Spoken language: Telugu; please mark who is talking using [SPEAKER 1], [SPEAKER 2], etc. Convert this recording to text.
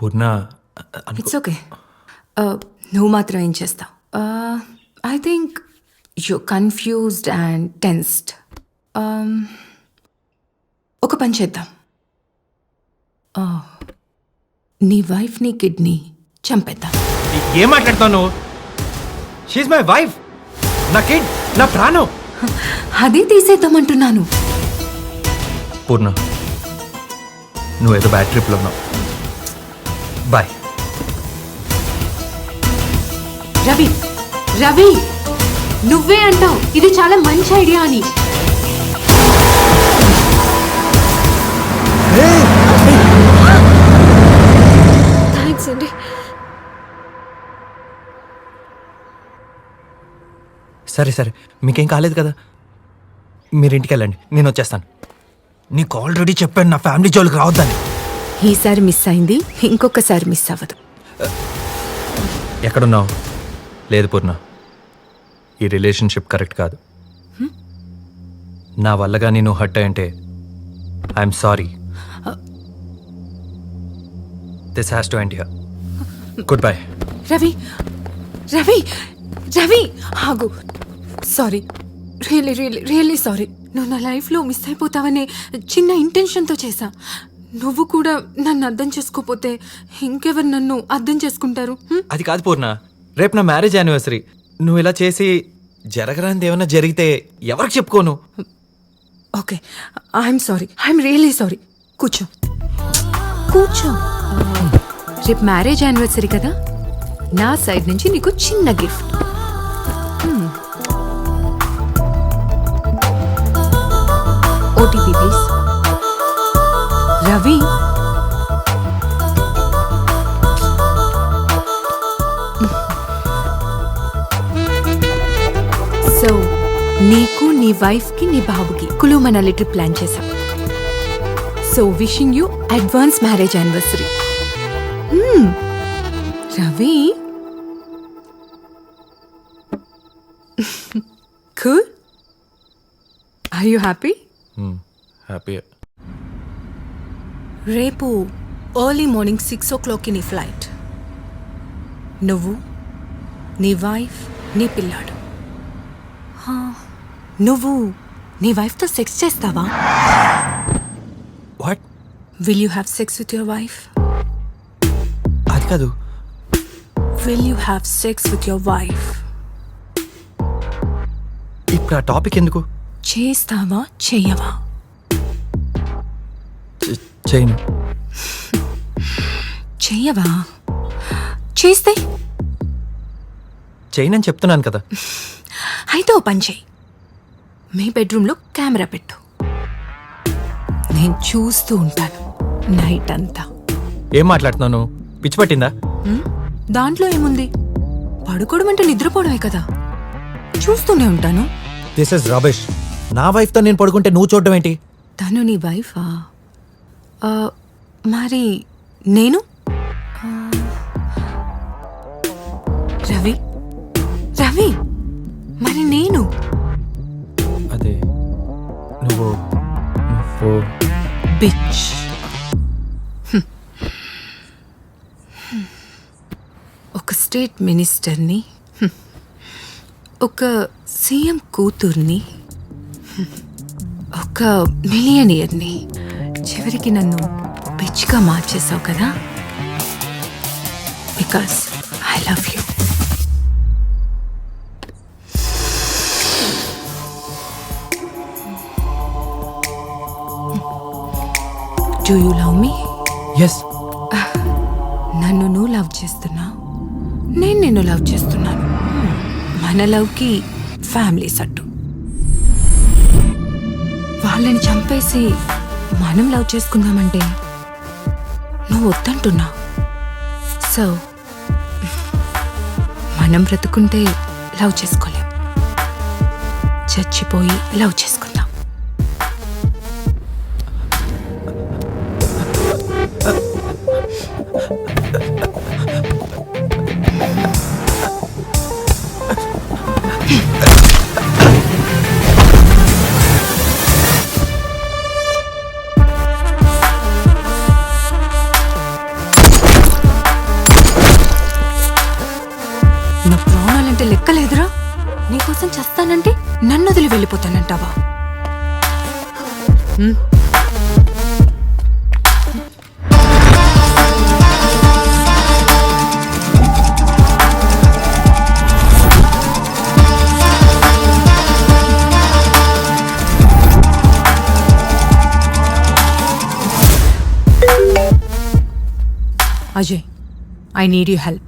[SPEAKER 1] Purna
[SPEAKER 2] it's okay. నువ్వు మాత్రం ఏం చేస్తావు? I think you confused and tensed. ఒక పని చేద్దాం. నీ వైఫ్ని కిడ్నీ చంపేద్దాం.
[SPEAKER 1] ఏం మాట్లాడుతావు నువ్వు? షీఈ్ మై వైఫ్, నా కిడ్, నా ప్రాణం.
[SPEAKER 2] అది తీసేద్దామంటున్నాను.
[SPEAKER 1] పూర్ణ, నువ్వేదో బ్యాడ్ ట్రిప్లో ఉన్నావు. బాయ్.
[SPEAKER 2] రవి, రవి, నువ్వే అంటావు ఇది చాలా మంచి ఐడియా అని. థ్యాంక్స్ అండి.
[SPEAKER 1] సరే సరే, మీకేం కాలేదు కదా, మీరు ఇంటికి వెళ్ళండి, నేను వచ్చేస్తాను. నీకు ఆల్రెడీ చెప్పాను నా ఫ్యామిలీ జోలికి రావద్దని.
[SPEAKER 2] ఈసారి మిస్ అయింది, ఇంకొకసారి మిస్ అవ్వదు.
[SPEAKER 1] ఎక్కడున్నావు? లేదు పూర్ణ, ఈ రిలేషన్షిప్ కరెక్ట్ కాదు. నా వల్లగా నేను హర్ట్ అయ్యంటే I'm sorry. This has to end here. Goodbye.
[SPEAKER 2] Ravi, Ravi, Ravi, ఆగు. Sorry, really really really sorry. నువ్వు నా లైఫ్లో మిస్ అయిపోతావనే చిన్న ఇంటెన్షన్తో చేశా. నువ్వు కూడా నన్ను అర్థం చేసుకోపోతే ఇంకెవరు నన్ను అర్థం చేసుకుంటారు?
[SPEAKER 1] అది కాదు పూర్ణ, రేపు నా మ్యారేజ్ యానివర్సరీ. నువ్వు ఇలా చేసి జరగరానిది ఏమన్నా జరిగితే ఎవరికి చెప్పుకోను?
[SPEAKER 2] Okay, I'm sorry, I'm really sorry. కూర్చో, కూర్చో. రేపు మ్యారేజ్ యానివర్సరీ కదా, నా సైడ్ నుంచి నీకు చిన్న gift. OTP please. Ravi, so నీకు, నీ వైఫ్కి, నీ బాబుకి కులు మనాలి ట్రిప్ ప్లాన్ చేశాం. So wishing you advance marriage anniversary. Ravi, cool? Are you happy?
[SPEAKER 1] Happy.
[SPEAKER 2] రేపు ఎర్లీ మార్నింగ్ 6 o'clock నీ ఫ్లైట్. నువ్వు, నీ వైఫ్, నీ పిల్లాడు. నువ్వు నీ వైఫ్తో సెక్స్ చేస్తావా?
[SPEAKER 1] What?
[SPEAKER 2] Will you have sex with your wife?
[SPEAKER 1] అది కాదు.
[SPEAKER 2] Will you have sex with your wife?
[SPEAKER 1] ఇప్పుడు ఆ టాపిక్ ఎందుకు?
[SPEAKER 2] చేస్తావా చెయ్యవా?
[SPEAKER 1] చేయను.
[SPEAKER 2] చెయ్యవా? చేస్తే?
[SPEAKER 1] చేయనని చెప్తున్నాను కదా.
[SPEAKER 2] అయితే ఓ పని చెయ్యి, మీ బెడ్రూమ్లో కెమెరా పెట్టు, నేను చూస్తూ ఉంటాను నైట్ అంతా.
[SPEAKER 1] ఏం మాట్లాడుతున్నాను? పిచ్చి పట్టిందా?
[SPEAKER 2] దాంట్లో ఏముంది? పడుకోవడం అంటే నిద్రపోవడమే కదా, చూస్తూనే ఉంటాను.
[SPEAKER 1] This is rubbish. నా వైఫ్తో నేను పడుకుంటే నువ్వు చూడడం ఏంటి?
[SPEAKER 2] తను నీ వైఫా? మరి నేను? రవి, రవి, మరి నేను?
[SPEAKER 1] అదే నువ్వు
[SPEAKER 2] బిచ్. ఒక స్టేట్ మినిస్టర్ని, ఒక సీఎం కూతుర్ని, ఒక మిలియనియర్ని, చివరికి నన్ను బిచ్గా మార్చేసావు కదా. Because I love you. Do you love me?
[SPEAKER 1] Yes.
[SPEAKER 2] నన్ను నువ్వు లవ్ చేస్తున్నావు, నేను నిన్ను లవ్ చేస్తున్నాను. మన లవ్కి ఫ్యామిలీస్ అడ్డు. వాళ్ళని చంపేసి మనం లవ్ చేసుకుందామంటే నువ్వు వద్దంటున్నావు. సో మనం బ్రతుకుంటే లవ్ చేసుకోలేం, చచ్చిపోయి లవ్ చేసుకుందాం. లెక్కలేదురా? నీకోసం చేస్తానంటే నన్ను వదిలి వెళ్ళిపోతానంటావా? Ajay, I need your help.